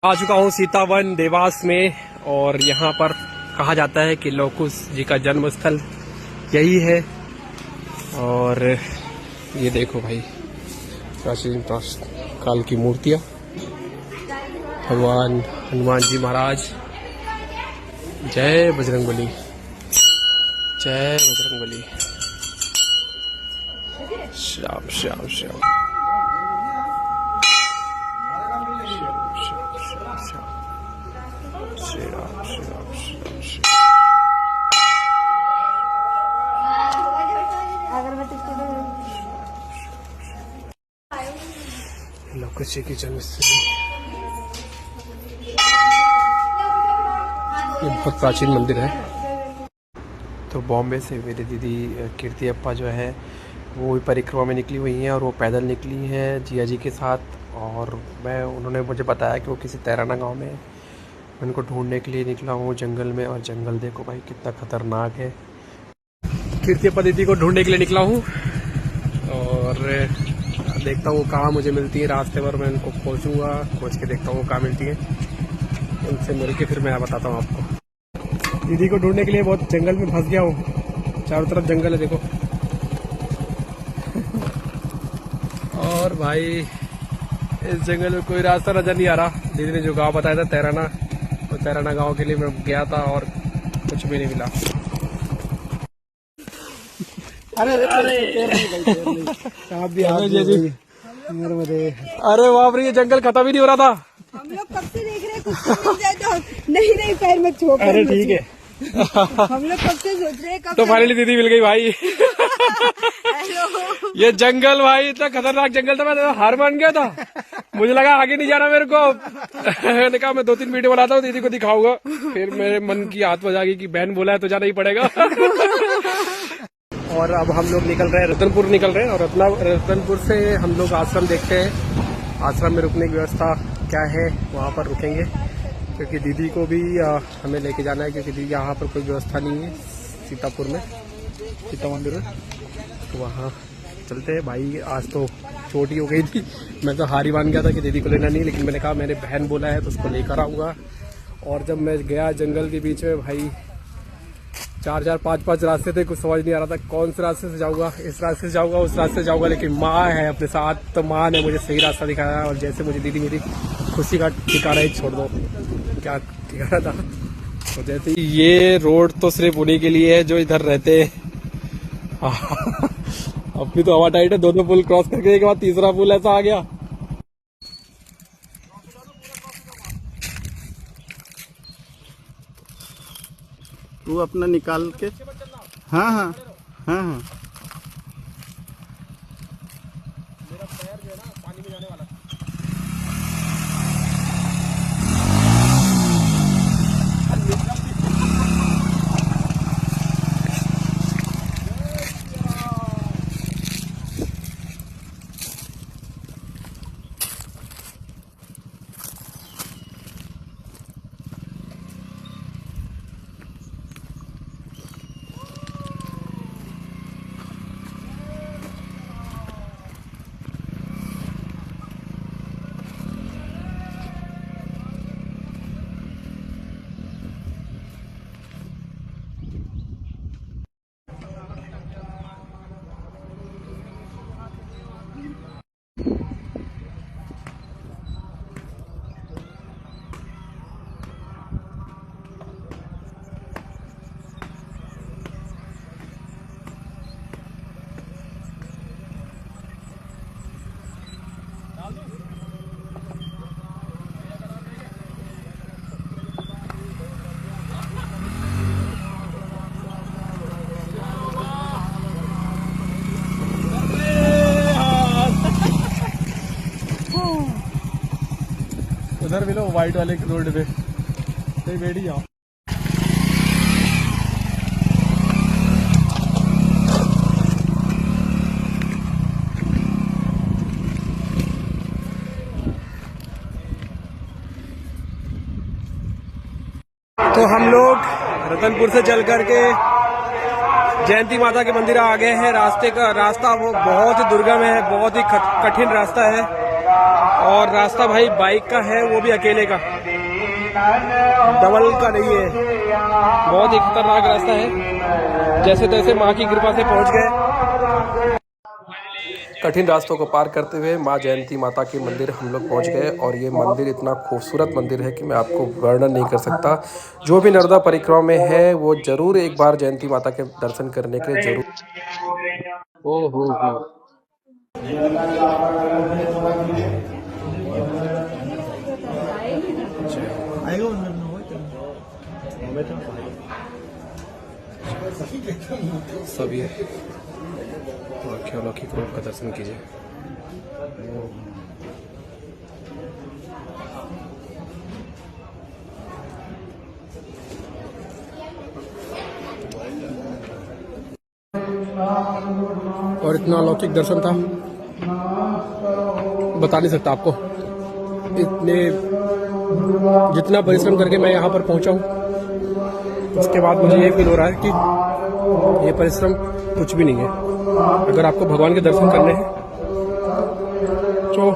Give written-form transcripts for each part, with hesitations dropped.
आ चुका हूँ सीतावन देवास में और यहाँ पर कहा जाता है कि लौह कुश जी का जन्म स्थल यही है। और ये देखो भाई प्राचीन काल की मूर्तियाँ, भगवान हनुमान जी महाराज। जय बजरंगबली, जय बजरंगबली। श्याम श्याम श्याम श्री राम श्री राम श्री राम श्री लौह कुश जी की जन्मस्थली। ये बहुत प्राचीन मंदिर है। तो बॉम्बे से मेरी दीदी कीर्ति अप्पा जो है वो भी परिक्रमा में निकली हुई हैं और वो पैदल निकली हैं जिया जी के साथ। और उन्होंने मुझे बताया कि वो किसी तैराना गांव में है। मैं उनको ढूंढने के लिए निकला हूँ जंगल में, और जंगल देखो भाई कितना खतरनाक है। कीर्ति अप्पा दीदी को ढूंढने के लिए निकला हूँ और देखता हूँ कहाँ मुझे मिलती है। रास्ते पर मैं उनको खोजूंगा, खोज के देखता हूँ कहाँ मिलती है। उनसे मिल के फिर मैं बताता हूँ आपको। दीदी को ढूंढने के लिए बहुत जंगल में फंस गया हूँ, चारों तरफ जंगल है देखो। और भाई इस जंगल में कोई रास्ता नजर नहीं आ रहा। दीदी ने जो गांव बताया था तैराना, तो तैराना गांव के लिए मैं गया था और कुछ भी नहीं मिला। अरे बाप रे, ये जंगल खत्म ही नहीं हो रहा था। हम लोग कब से देख रहे हैं कुछ मिल जाए तो नहीं पैर में छोड़। अरे ठीक है, हम लोग कब से सोच रहे हैं कब। तो फाइनली दीदी मिल गई भाई। ये जंगल भाई इतना खतरनाक जंगल था, मैं तो हार मान गया था। मुझे लगा आगे नहीं जाना मेरे को। मैंने कहा मैं 2-3 वीडियो बनाता हूँ, दीदी को दिखाऊंगा। फिर मेरे मन की आत बजा गई कि बहन बोला है तो जाना ही पड़ेगा। और अब हम लोग निकल रहे हैं, रतनपुर निकल रहे हैं। और रतनपुर से हम लोग आश्रम देखते हैं, आश्रम में रुकने की व्यवस्था क्या है, वहाँ पर रुकेंगे। क्योंकि दीदी को भी हमें लेके जाना है, क्योंकि दीदी यहाँ पर कोई व्यवस्था नहीं है सीतापुर में, सीता मंदिर में। तो वहाँ चलते हैं भाई। आज तो चोटी हो गई थी, मैं तो हारी मान गया था कि दीदी को लेना नहीं, लेकिन मैंने कहा मैंने बहन बोला है तो उसको लेकर आऊँगा। और जब मैं गया जंगल के बीच में भाई, 4-4, 5-5 रास्ते थे, कुछ समझ नहीं आ रहा था कौन से रास्ते से जाऊँगा। इस रास्ते से जाऊँगा, उस रास्ते से जाऊँगा, लेकिन माँ है अपने साथ, तो माँ ने मुझे सही रास्ता दिखाया। और जैसे मुझे दीदी मेरी खुशी का ठिकाना ही छोड़ दो, क्या ठिकाना था। तो जैसे ये रोड तो सिर्फ उन्हीं के लिए है जो इधर रहते हैं। अपनी तो हवा टाइट है, 2 पुल क्रॉस करके के बाद तीसरा पुल ऐसा आ गया। तू अपना निकाल के। हाँ हाँ हाँ हाँ। मेरा पैर जो है ना पानी में जाने वाला। उधर मिलो व्हाइट वाले रोड पे, तो बैठ जाओ। तो हम लोग रतनपुर से चल करके जयंती माता के मंदिर आ गए हैं। रास्ता वो बहुत ही दुर्गम है, बहुत ही कठिन रास्ता है। और रास्ता भाई बाइक का है, वो भी अकेले का, डबल का नहीं है। बहुत ही खतरनाक रास्ता है। जैसे तैसे माँ की कृपा से पहुंच गए। कठिन रास्तों को पार करते हुए माँ जयंती माता के मंदिर हम लोग पहुंच गए। और ये मंदिर इतना खूबसूरत मंदिर है कि मैं आपको वर्णन नहीं कर सकता। जो भी नर्मदा परिक्रमा में है वो जरूर एक बार जयंती माता के दर्शन करने के लिए जरूर। ओहो सभी आर्कियोलॉजिकल ग्रुप का दर्शन कीजिए। और इतना अलौकिक दर्शन था, बता नहीं सकता आपको। इतने जितना परिश्रम करके मैं यहाँ पर पहुँचा हूँ, उसके बाद मुझे ये फील हो रहा है कि ये परिश्रम कुछ भी नहीं है। अगर आपको भगवान के दर्शन करने हैं तो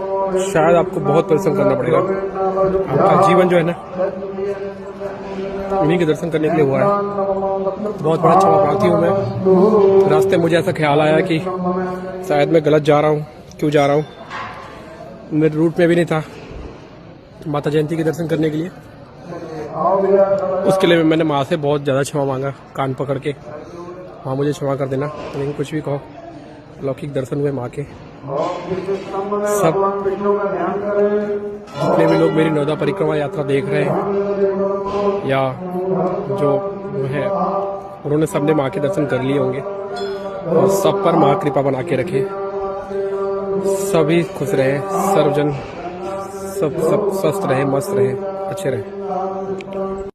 शायद आपको बहुत परिश्रम करना पड़ेगा। आपका जीवन जो है ना, उन्हीं के दर्शन करने के लिए हुआ है। बहुत बड़ा क्षमा प्रार्थी हूँ मैं। रास्ते मुझे ऐसा ख्याल आया कि शायद मैं गलत जा रहा हूँ, क्यों जा रहा हूँ, मेरे रूट में भी नहीं था माता जयंती के दर्शन करने के लिए। उसके लिए मैंने माँ से बहुत ज़्यादा क्षमा मांगा, कान पकड़ के। माँ मुझे क्षमा कर देना, लेकिन कुछ भी कहो, अलौकिक दर्शन हुए माँ के। सब जितने भी लोग मेरी नर्मदा परिक्रमा यात्रा देख रहे हैं या जो है, उन्होंने सबने माँ के दर्शन कर लिए होंगे। और सब पर माँ कृपा बना के रखे, सभी खुश रहे, सर्वजन सब स्वस्थ रहे, मस्त रहे, अच्छे रहे।